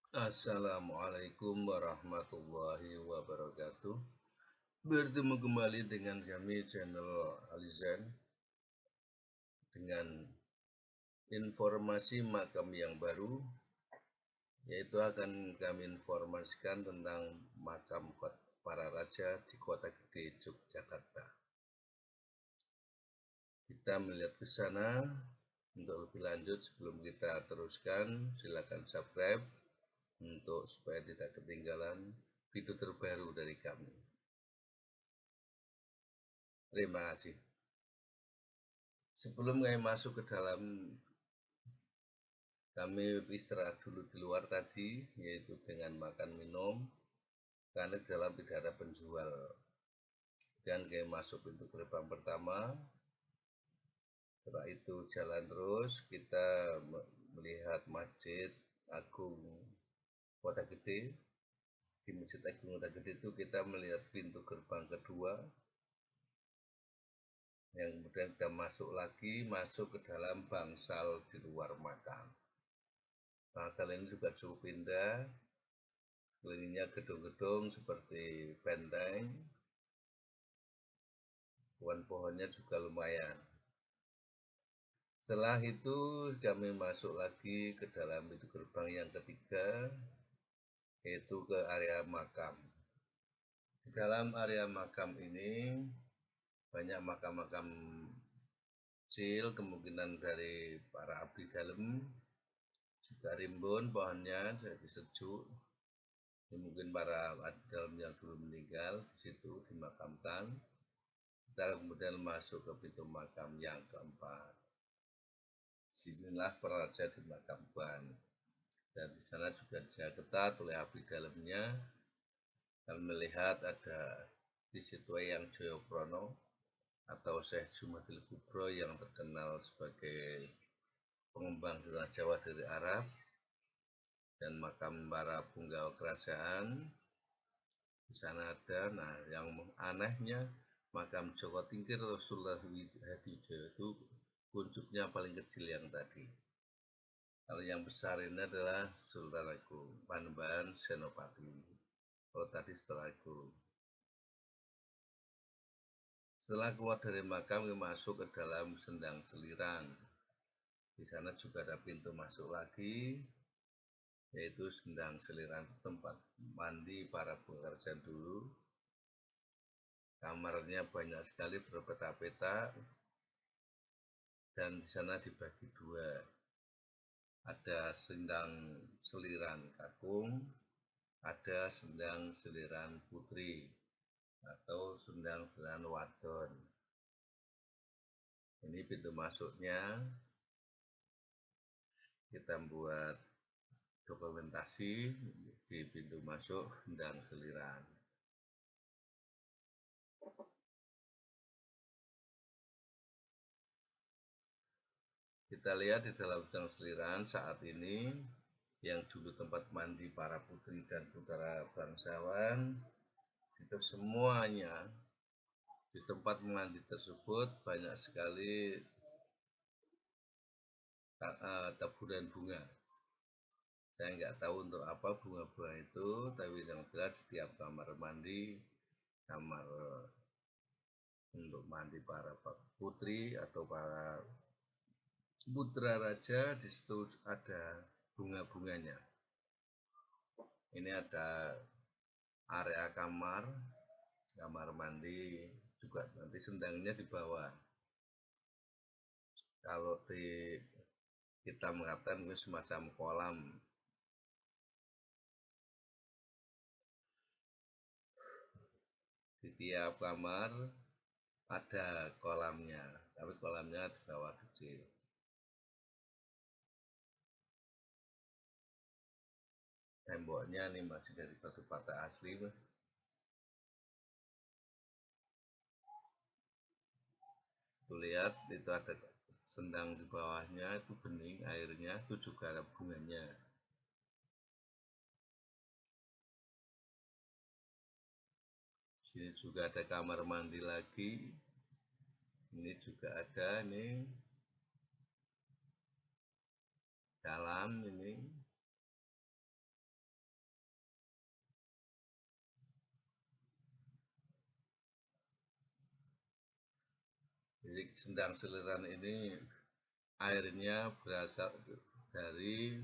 Assalamualaikum warahmatullahi wabarakatuh. Bertemu kembali dengan kami channel Alizan dengan informasi makam yang baru, yaitu akan kami informasikan tentang makam para raja di Kota Gede, Yogyakarta. Kita melihat ke sana. Untuk lebih lanjut sebelum kita teruskan, silakan subscribe untuk supaya tidak ketinggalan video terbaru dari kami. Terima kasih. Sebelum kami masuk ke dalam, kami istirahat dulu di luar tadi, yaitu dengan makan minum, karena di dalam tidak ada penjual. Dan kami masuk pintu gerbang pertama, setelah itu jalan terus, kita melihat Masjid Agung Kota Gede. Di Masjid Agung Kota Gede itu kita melihat pintu gerbang kedua, yang kemudian kita masuk lagi, masuk ke dalam bangsal di luar makam. Bangsal ini juga cukup indah, sekelilingnya gedung-gedung seperti benteng, pohon-pohonnya juga lumayan. Setelah itu kami masuk lagi ke dalam pintu gerbang yang ketiga, yaitu ke area makam. Di dalam area makam ini banyak makam-makam kecil, kemungkinan dari para abdi dalam, juga rimbun pohonnya jadi sejuk. Ini mungkin para abdi dalam yang dulu meninggal di situ dimakamkan. Kita kemudian masuk ke pintu makam yang keempat. Sinilah para raja dimakamkan. Dan di sana juga dijaga ketat oleh abdi dalamnya. Dan melihat ada di situ yang Joyoprono atau Syekh Jumadil Kubro yang terkenal sebagai pengembang tanah Jawa dari Arab, dan makam para punggawa kerajaan di sana ada. Nah, yang anehnya makam Joko Tingkir Rasulullah Hadijo itu kuncupnya paling kecil yang tadi. Kalau yang besar ini adalah Sultan Agung Panembahan Senopati. Kalau tadi Sultan Agung. Setelah keluar dari makam, kita masuk ke dalam Sendang Selirang. Di sana juga ada pintu masuk lagi, yaitu Sendang Selirang, tempat mandi para pekerja dulu. Kamarnya banyak sekali berpeta-peta, dan di sana dibagi dua. Ada Sendang Seliran Kakung, ada Sendang Seliran Putri atau Sendang Seliran Wadon. Ini pintu masuknya. Kita buat dokumentasi di pintu masuk Sendang Seliran. Kita lihat di dalam Sendang Seliran saat ini, yang dulu tempat mandi para putri dan putra bangsawan, itu semuanya di tempat mandi tersebut banyak sekali taburan bunga. Saya nggak tahu untuk apa bunga-bunga itu, tapi yang jelas setiap kamar mandi, kamar untuk mandi para putri atau para putra raja, di situ ada bunga-bunganya. Ini ada area kamar mandi, juga nanti sendangnya di bawah. Kalau kita mengatakan ini semacam kolam. Di tiap kamar ada kolamnya, tapi kolamnya di bawah kecil. Temboknya ini masih dari batu bata asli. Lihat itu ada sendang di bawahnya, itu bening airnya, itu juga ada bunganya. Sini juga ada kamar mandi lagi. Ini juga ada, ini dalam ini. Jadi sendang seliran ini airnya berasal dari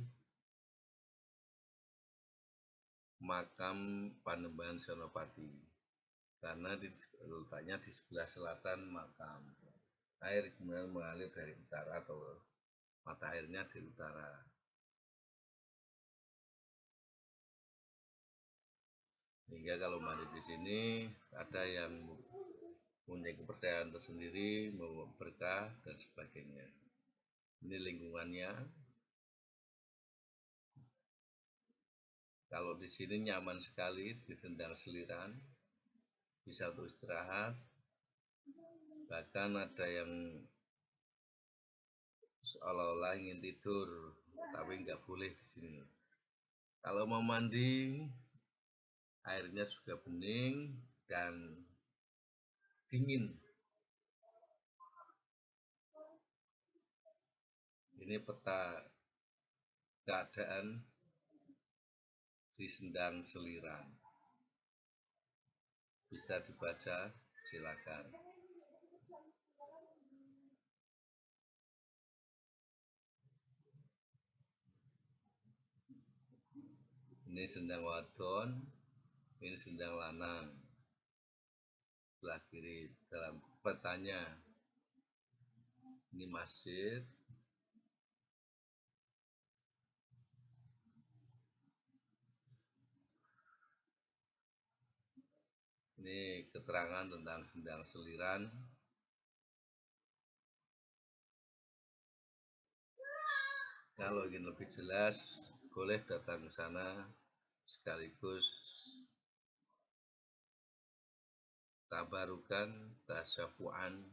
makam Panembahan Senopati, karena letaknya di sebelah selatan makam. Air kemudian mengalir dari utara atau mata airnya di utara. Hingga kalau mandi di sini ada yang punya kepercayaan tersendiri, mau berkah dan sebagainya. Ini lingkungannya. Kalau di sini nyaman sekali di sendang seliran, bisa untuk istirahat. Bahkan ada yang seolah-olah ingin tidur, tapi nggak boleh di sini. Kalau mau mandi, airnya juga bening dan dingin. Ini peta keadaan di sendang seliran. Bisa dibaca, silakan. Ini sendang wadon, ini sendang lanang. Sebelah kiri dalam petanya. Ini masjid. Ini keterangan tentang sendang seliran. Kalau ingin lebih jelas, boleh datang ke sana sekaligus tabarukan, tasyafu'an.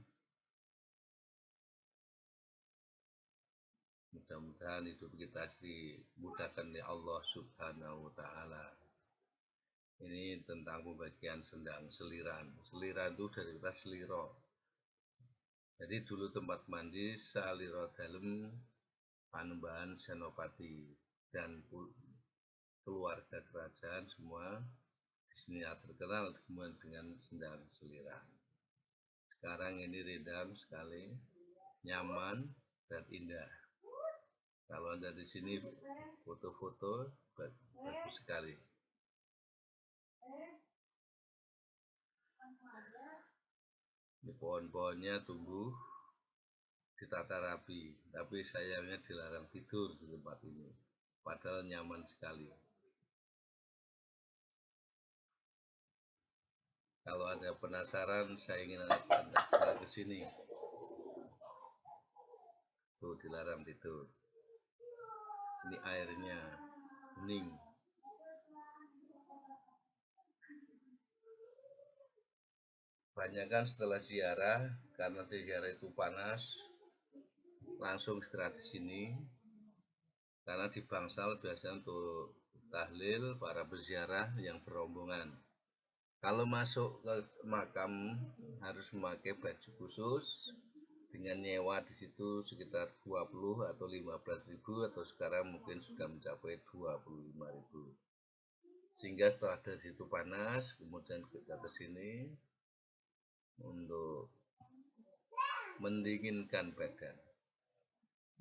Mudah-mudahan hidup kita dimudahkan oleh Allah Subhanahu wa Ta'ala. Ini tentang pembagian sendang seliran. Seliran itu dari kata seliro. Jadi dulu tempat mandi saliro dalem Panembahan Senopati dan keluarga kerajaan semua di sini terkenal dengan sendang seliran. Sekarang ini rindam sekali, nyaman dan indah. Kalau Anda di sini foto-foto bagus sekali. Ini pohon-pohonnya tumbuh ditata rapi, tapi sayangnya dilarang tidur di tempat ini. Padahal nyaman sekali. Kalau ada penasaran, saya ingin Anda ke sini. Tuh, dilarang tidur. Ini airnya bening. Banyak kan setelah ziarah, karena di ziarah itu panas, langsung istirahat di sini. Karena di bangsal biasanya untuk tahlil para peziarah yang berombongan. Kalau masuk ke makam harus memakai baju khusus dengan nyewa di situ sekitar 20 atau 15 ribu, atau sekarang mungkin sudah mencapai 25 ribu. Sehingga setelah dari situ panas, kemudian kita ke sini untuk mendinginkan badan.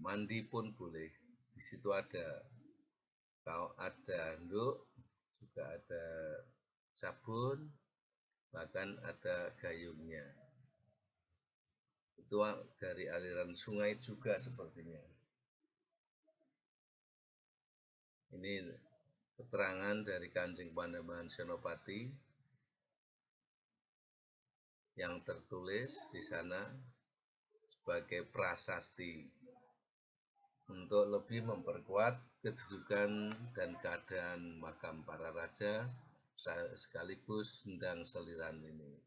Mandi pun boleh. Di situ ada handuk, juga ada sabun, bahkan ada gayungnya. Itu dari aliran sungai juga sepertinya. Ini keterangan dari Kanjeng Panembahan Senopati yang tertulis di sana sebagai prasasti untuk lebih memperkuat kedudukan dan keadaan makam para raja sekaligus sendang seliran ini.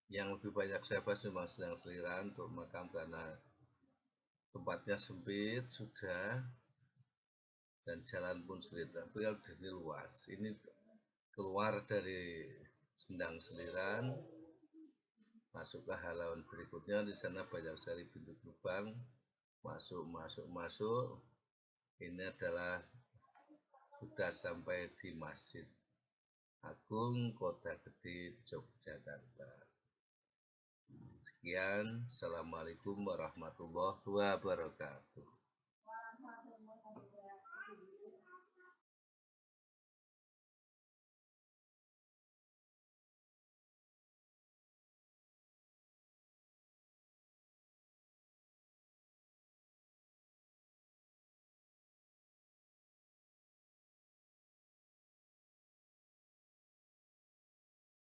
Yang lebih banyak saya bahas memang sendang seliran untuk makam karena tempatnya sempit sudah dan jalan pun sulit, tapi kalau jadi luas. Ini keluar dari sendang seliran, masuk ke halaman berikutnya. Di sana banyak sekali pintu gerbang, masuk. Ini adalah sudah sampai di masjid. Agung Kota Gede Yogyakarta. Sekian, Assalamualaikum warahmatullahi wabarakatuh.